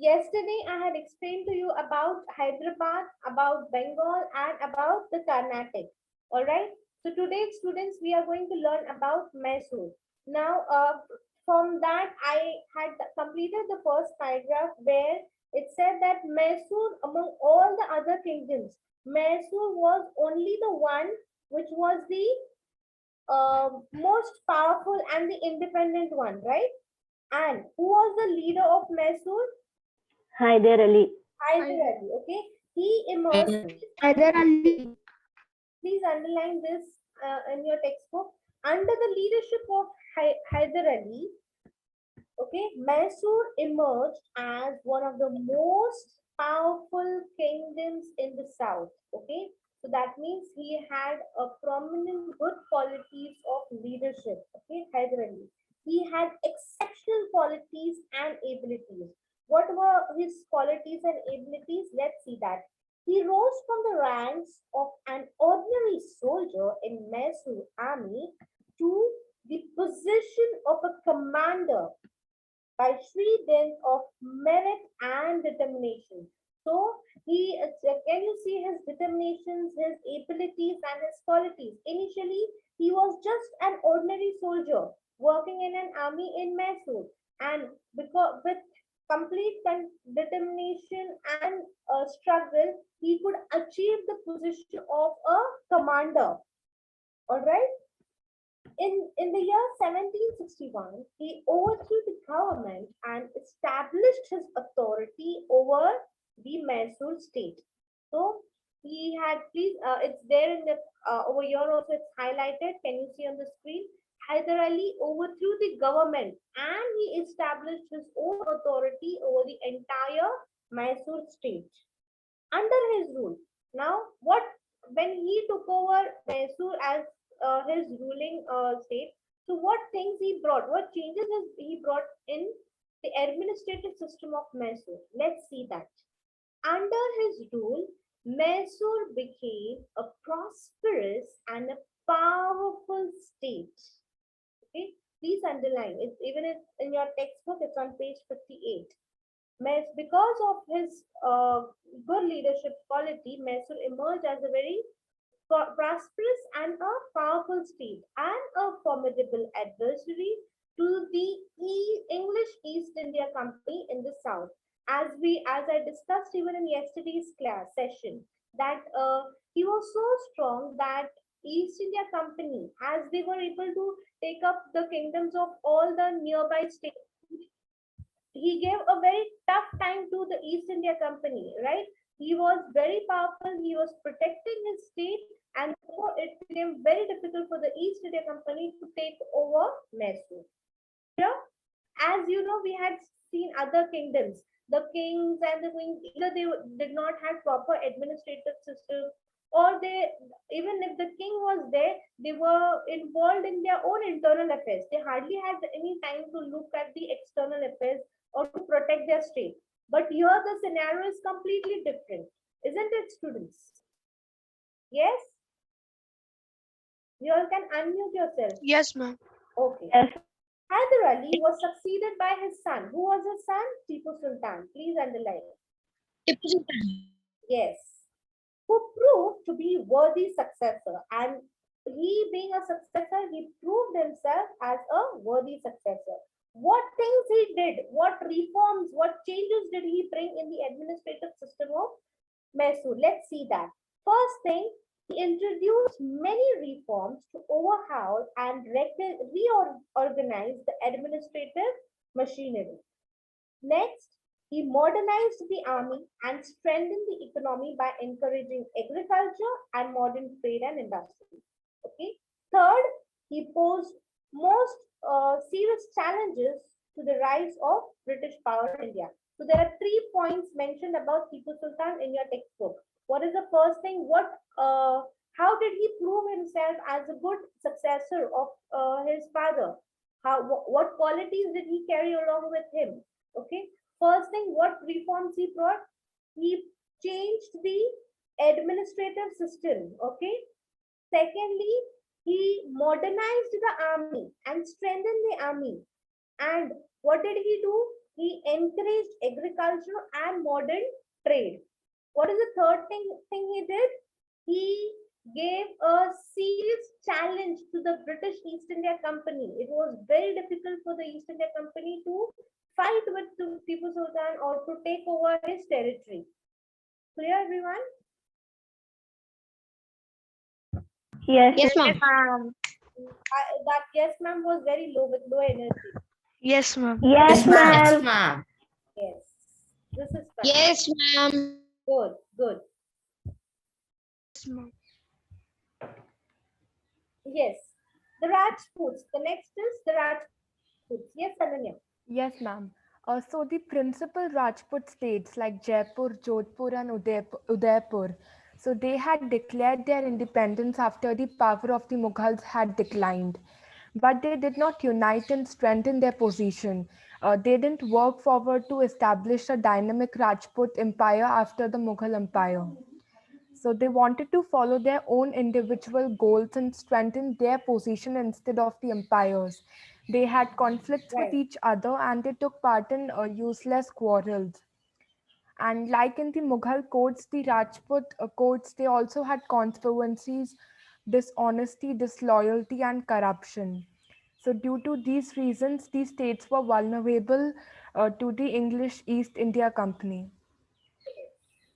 Yesterday I had explained to you about Hyderabad, about Bengal, and about the Carnatic. All right. So today, students, we are going to learn about Mysore. Now, from that, I had completed the first paragraph where it said that Mysore, among all the other kingdoms, Mysore was only the one which was the most powerful and the independent one, right? And who was the leader of Mysore? Hyder Ali. Hyder Ali, okay? He emerged. Hyder Ali. Please underline this in your textbook. Under the leadership of Hyder Ali, okay, Mysore emerged as one of the most powerful kingdoms in the south. Okay, so that means he had a prominent good qualities of leadership. Okay, Hyder Ali. He had exceptional qualities and abilities. What were his qualities and abilities? Let's see that. He rose from the ranks of an ordinary soldier in Mysore army to the position of a commander by sheer dint of merit and determination. So can you see his determinations, his abilities, and his qualities? Initially, he was just an ordinary soldier working in an army in Mysore, and because with complete determination and struggle, he could achieve the position of a commander. All right. In the year 1761, he overthrew the government and established his authority over the Mysore state. So he had, please, it's there in the over here also. It's highlighted. Can you see on the screen? Hyder Ali overthrew the government and he established his own authority over the entire Mysore state under his rule. Now, what when he took over Mysore as his ruling state, so what things he brought, what changes he brought in the administrative system of Mysore? Let's see that. Under his rule, Mysore became a prosperous and a powerful state. Okay, please underline it. Even if in your textbook, it's on page 58. Because of his good leadership quality, Mysore emerged as a very prosperous and a powerful state and a formidable adversary to the English East India Company in the south. As I discussed even in yesterday's class session, that he was so strong that East India Company, as they were able to take up the kingdoms of all the nearby states, he gave a very tough time to the East India Company, right? He was very powerful, he was protecting his state, and so it became very difficult for the East India Company to take over Mysore. Here, as you know, we had seen other kingdoms. The kings and the queens, either they did not have proper administrative system, or they, even if the king was there, they were involved in their own internal affairs. They hardly had any time to look at the external affairs or to protect their state. But here the scenario is completely different, isn't it, students? Yes? You all can unmute yourself. Yes, ma'am. Okay. Yes. Hyder Ali was succeeded by his son. Who was his son? Tipu Sultan. Please underline. Tipu Sultan. Yes. Who proved to be worthy successor. And he being a successor, he proved himself as a worthy successor. What things he did, what reforms, what changes did he bring in the administrative system of Mysore? Let's see that. First thing, he introduced many reforms to overhaul and reorganize the administrative machinery. Next, he modernized the army and strengthened the economy by encouraging agriculture and modern trade and industry. Okay. Third, he posed most serious challenges to the rise of British power in India. So there are 3 points mentioned about Tipu Sultan in your textbook. What is the first thing? How did he prove himself as a good successor of his father? What qualities did he carry along with him? Okay. First thing, what reforms he brought? He changed the administrative system. Okay. Secondly, he modernized the army and strengthened the army. And What did he do? He encouraged agriculture and modern trade. What is the third thing he did? He gave a serious challenge to the British East India Company. It was very difficult for the East India Company to fight with Tipu Sultan or to take over his territory. Clear, everyone? Yes, Yes, ma'am. That yes, ma'am, was very low with low energy. Yes, ma'am. yes, ma'am. ma'am. Yes, this is fine. Yes, ma'am. Good, good. Yes, ma'am. Yes, the Rajputs. The next is the Rajputs. Yes, Ananya. Yes, ma'am. So the principal Rajput states like Jaipur, Jodhpur, and Udaipur, so they had declared their independence after the power of the Mughals had declined. But they did not unite and strengthen their position. They didn't work forward to establish a dynamic Rajput empire after the Mughal empire. So they wanted to follow their own individual goals and strengthen their position instead of the empires. They had conflicts with Right. each other and they took part in useless quarrels. And like in the Mughal courts, the Rajput courts, they also had conspiracies, dishonesty, disloyalty, and corruption. So, due to these reasons, these states were vulnerable to the English East India Company.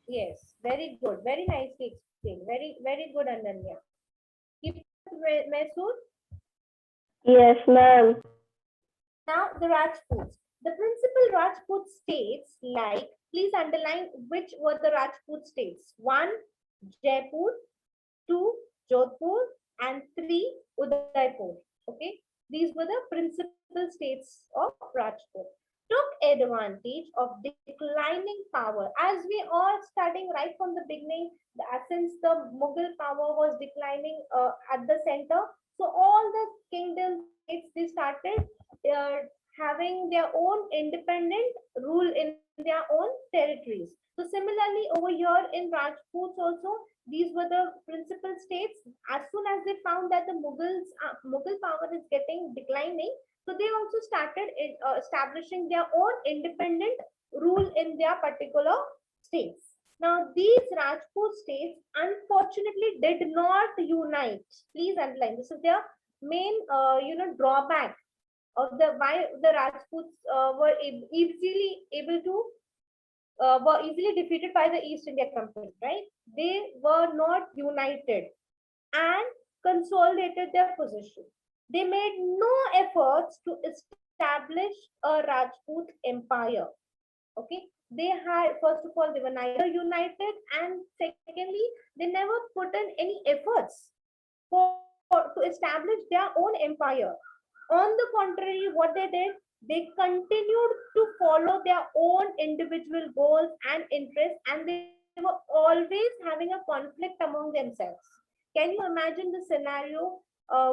Yes, very good. Very nicely explained. Very, very good, Ananya. Keep Mysore. Yes, ma'am. Now, the Rajputs. The principal Rajput states, like, please underline which were the Rajput states. 1, Jaipur, 2, Jodhpur, and 3, Udaipur. Okay, these were the principal states of Rajput. Took advantage of declining power. As we are studying right from the beginning, since the Mughal power was declining at the center, so all the kingdom states they started having their own independent rule in their own territories. So similarly, over here in Rajputs also, these were the principal states. As soon as they found that the Mughal power is getting declining, so they also started establishing their own independent rule in their particular states. Now, these Rajput states unfortunately did not unite. Please underline this is their main, drawback of the why the Rajputs easily able to were easily defeated by the East India Company, right? They were not united and consolidated their position. They made no efforts to establish a Rajput empire. Okay, they had first of all they were neither united, and secondly they never put in any efforts to establish their own empire. On the contrary, what they did, they continued to follow their own individual goals and interests, and they were always having a conflict among themselves. Can you imagine the scenario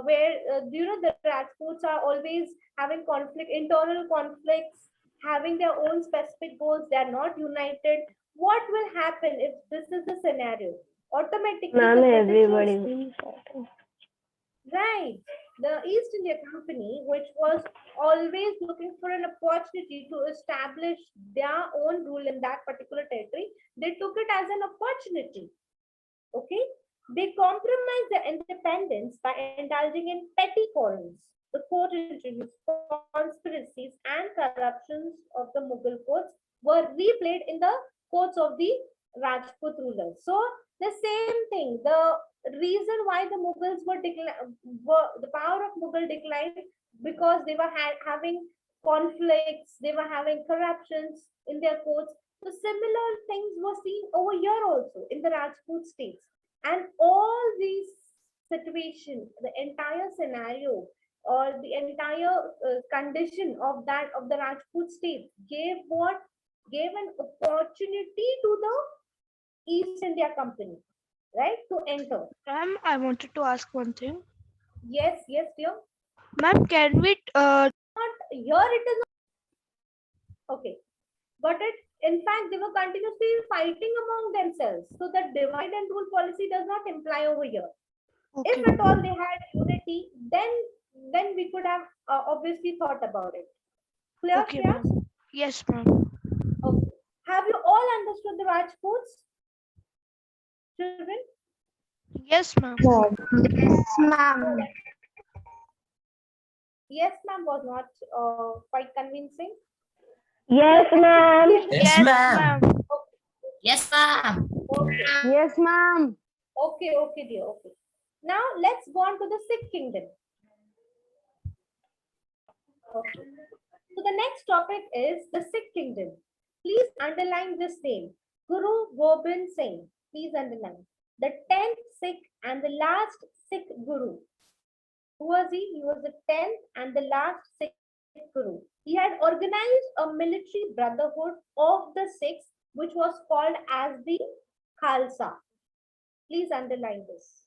where the Rajputs are always having conflict, internal conflicts, having their own specific goals? They are not united. What will happen if this is the scenario? Automatically, Ma'am, the everybody Britishers, will start. right? The East India Company, which was always looking for an opportunity to establish their own rule in that particular territory, they took it as an opportunity. Okay, they compromised their independence by indulging in petty quarrels. The court interviews, conspiracies, and corruptions of the Mughal courts were replayed in the courts of the Rajput rulers. So the same thing. The reason why the Mughals were the power of Mughal declined because they were having conflicts, they were having corruptions in their courts. So similar things were seen over here also in the Rajput states. And all these situations, the entire scenario or the entire condition of the Rajput state gave what? Gave an opportunity to the East India Company, right? To enter. Ma'am, I wanted to ask one thing. Yes, yes, dear. Ma'am, can we Not here it is okay. Got it? In fact, they were continuously fighting among themselves. So the divide and rule policy does not imply over here. okay. If at all they had unity, then we could have obviously thought about it. Clear, Okay, Shreya? ma'am. Yes, ma'am. Okay. Have you all understood the Rajputs, children? Yes, ma'am. Yes, ma'am. Yes, ma'am was not quite convincing. Yes, Actually, ma'am. Yes, Yes, ma'am. ma'am. Yes, ma'am. Okay, Yes, ma'am. okay, dear. Okay. Now let's go on to the Sikh kingdom. Okay. So the next topic is the Sikh kingdom. Please underline this name, Guru Gobind Singh. Please underline the 10th Sikh and the last Sikh Guru. Who was he? He was the 10th and the last Sikh Guru. He had organized a military brotherhood of the Sikhs, which was called as the Khalsa. Please underline this.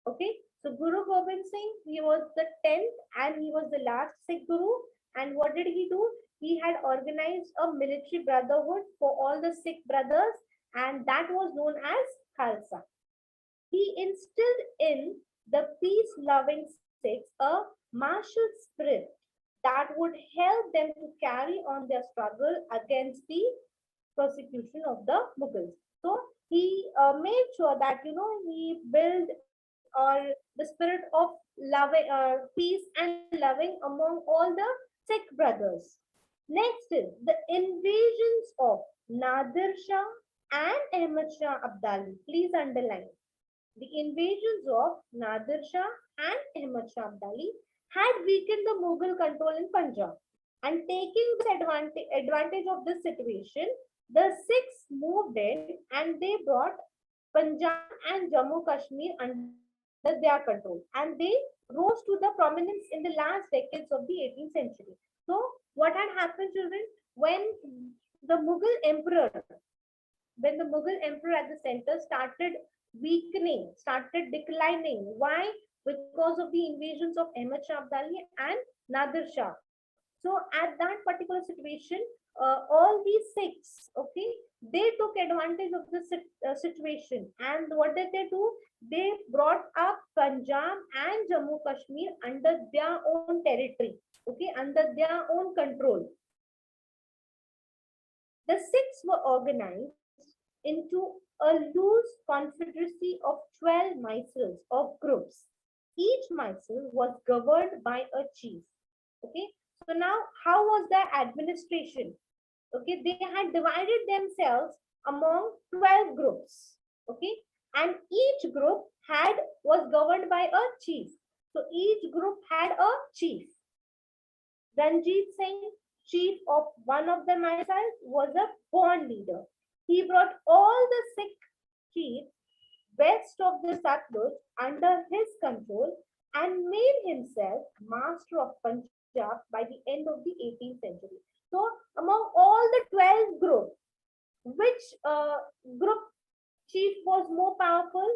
Okay, so Guru Gobind Singh, he was the 10th and he was the last Sikh Guru. And what did he do? He had organized a military brotherhood for all the Sikh brothers, and that was known as Khalsa. He instilled in the peace-loving Sikhs a martial spirit that would help them to carry on their struggle against the persecution of the Mughals. So he made sure that he built or the spirit of loving, peace and loving among all the Sikh brothers. Next is the invasions of Nadir Shah and Ahmad Shah Abdali. Please underline. The invasions of Nadir Shah and Ahmad Shah Abdali had weakened the Mughal control in Punjab. And taking this advantage of this situation, the Sikhs moved in and they brought Punjab and Jammu Kashmir under their control. And they rose to the prominence in the last decades of the 18th century. So, what had happened, children, when the Mughal emperor, when the Mughal emperor at the center started weakening, started declining. Why? Because of the invasions of Ahmad Shah Abdali and Nadir Shah. So at that particular situation, all these Sikhs, okay, they took advantage of the situation. And what did they do? They brought up Punjab and Jammu Kashmir under their own territory, okay, under their own control. The Sikhs were organized into a loose confederacy of 12 missiles of groups. Each missile was governed by a chief. Okay, so now how was their administration? Okay, they had divided themselves among 12 groups. Okay, and each group was governed by a chief. So each group had a chief. Ranjit Singh, chief of one of the missiles, was a born leader. He brought all the Sikh chiefs west of the Satluj under his control and made himself master of Punjab by the end of the 18th century. So, among all the 12 groups, which group chief was more powerful?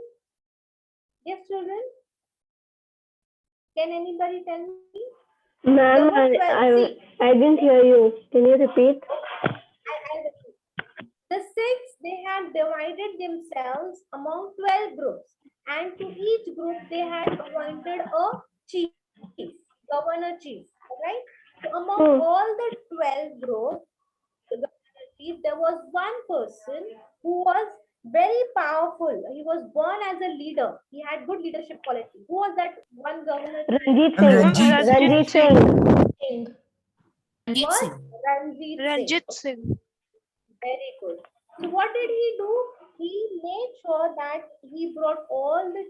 Yes, children? Can anybody tell me? Ma'am, I didn't hear you. Can you repeat? I'll repeat. The Sikhs, they had divided themselves among 12 groups, and to each group they had appointed a chief, governor chief, right? So among all the 12 groups, the governor chief, there was one person who was very powerful. He was born as a leader. He had good leadership quality. Who was that one governor chief? Ranjit Singh. Ranjit Singh. Ranjit Was Singh. Ranjit Singh. Ranjit Singh. Very good. So what did he do? He made sure that he brought all the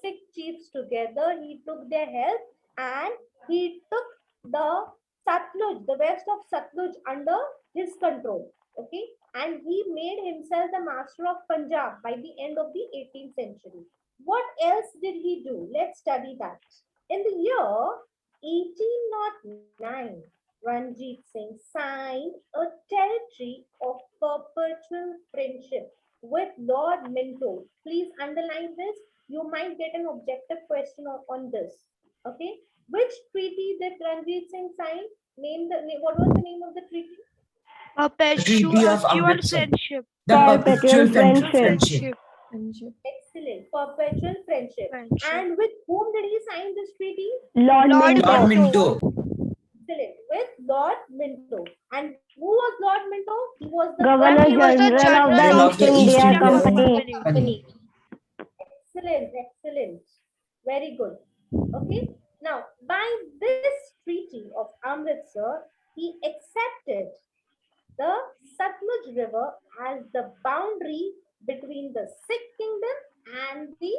Sikh chiefs together. He took their help and he took the Satluj, the west of Satluj, under his control. Okay, and he made himself the master of Punjab by the end of the 18th century. What else did he do? Let's study that. In the year 1809, Ranjit Singh signed a territory of perpetual friendship with Lord Minto. Please underline this. You might get an objective question on this. Okay. Which treaty did Ranjit Singh sign? What was the name of the treaty? Treaty of Perpetual Amritsar. friendship. The perpetual friendship. Friendship. Excellent. Perpetual friendship. Friendship. And with whom did he sign this treaty? Lord Lord Minto. Lord Minto. Minto. Excellent. With Lord Minto. And who was Lord Minto? He was the Governor He was the General of the General East India Company. Excellent, excellent. Very good. Okay. Now, by this treaty of Amritsar, he accepted the Satluj River as the boundary between the Sikh kingdom and the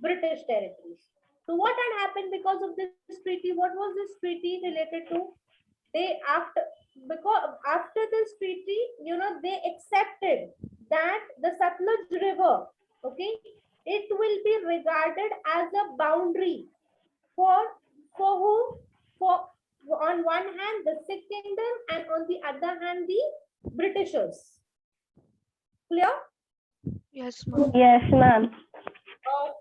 British territories. So what had happened because of this treaty? What was this treaty related to? They because after this treaty, they accepted that the Satluj River, okay, it will be regarded as a boundary for who? For on one hand the Sikh kingdom and on the other hand the Britishers. Clear? Yes, ma'am. Yes, ma'am.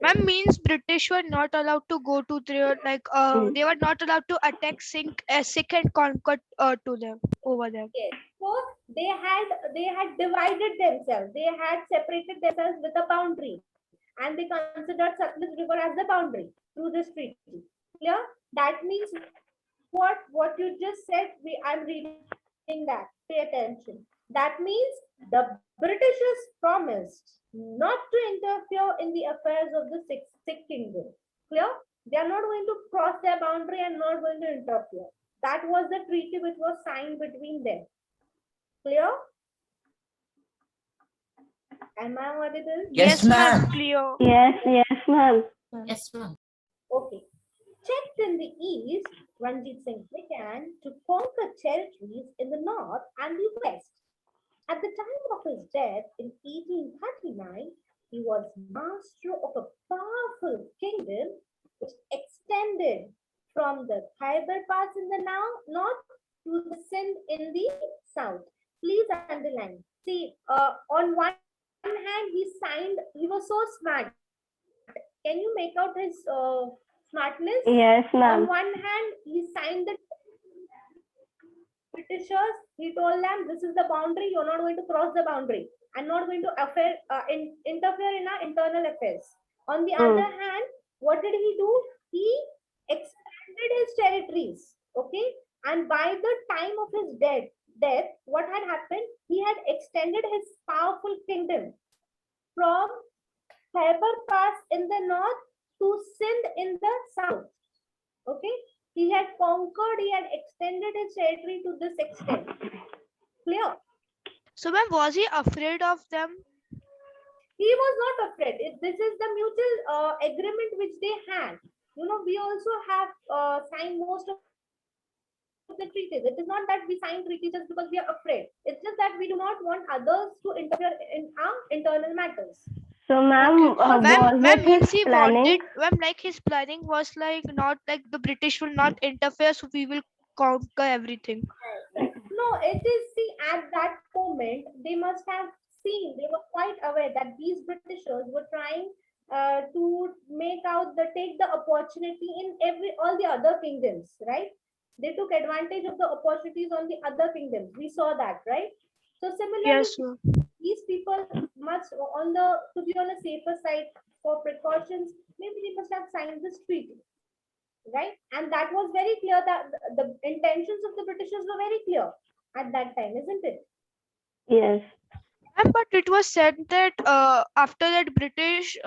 Ma'am means British were not allowed to go to their they were not allowed to attack Sikh and conquer to them over them. Yes. So they had divided themselves. They had separated themselves with a boundary, and they considered Satluj River as the boundary through this treaty. Clear? That means what you just said. I'm reading that. Pay attention. That means the Britishers promised not to interfere in the affairs of the Sikh kingdom. Clear? They are not going to cross their boundary and not going to interfere. That was the treaty which was signed between them. Clear? Am I audible? Yes, ma'am. ma'am. Clear. Yes, ma'am. Yes, ma'am. Okay. Checked in the east, Ranjit Singh began to conquer territories in the north and the west. At the time of his death in 1839, he was master of a powerful kingdom which extended from the Khyber Pass in the north to the Sindh in the south. Please underline. See, on one hand, he was so smart. Can you make out his smartness? Yes, On ma'am. one hand, he signed the Britishers. He told them, this is the boundary. You're not going to cross the boundary. I'm not going to interfere in our internal affairs. On the other hand, what did he do? He expanded his territories. Okay. And by the time of his death, what had happened? He had extended his powerful kingdom from Khyber Pass in the north to Sindh in the south. Okay. He had conquered, he had extended his territory to this extent. Clear? So ma'am, was he afraid of them? He was not afraid. This is the mutual agreement which they had. We also have signed most of the treaties. It is not that we sign treaties just because we are afraid. It's just that we do not want others to interfere in our internal matters. So, ma'am, Ma'am was it means his he planning? wanted, ma'am, like his planning was like not like the British will not interfere, so we will conquer everything. No, it is, see, at that moment, they must have seen, they were quite aware that these Britishers were trying to take the opportunity in all the other kingdoms, right? They took advantage of the opportunities on the other kingdoms. We saw that, right? So similarly, Yes, sir. these people must, to be on a safer side for precautions, maybe they must have signed this treaty. Right? And that was very clear that the intentions of the Britishers were very clear at that time, isn't it? Yes. But it was said that after that British,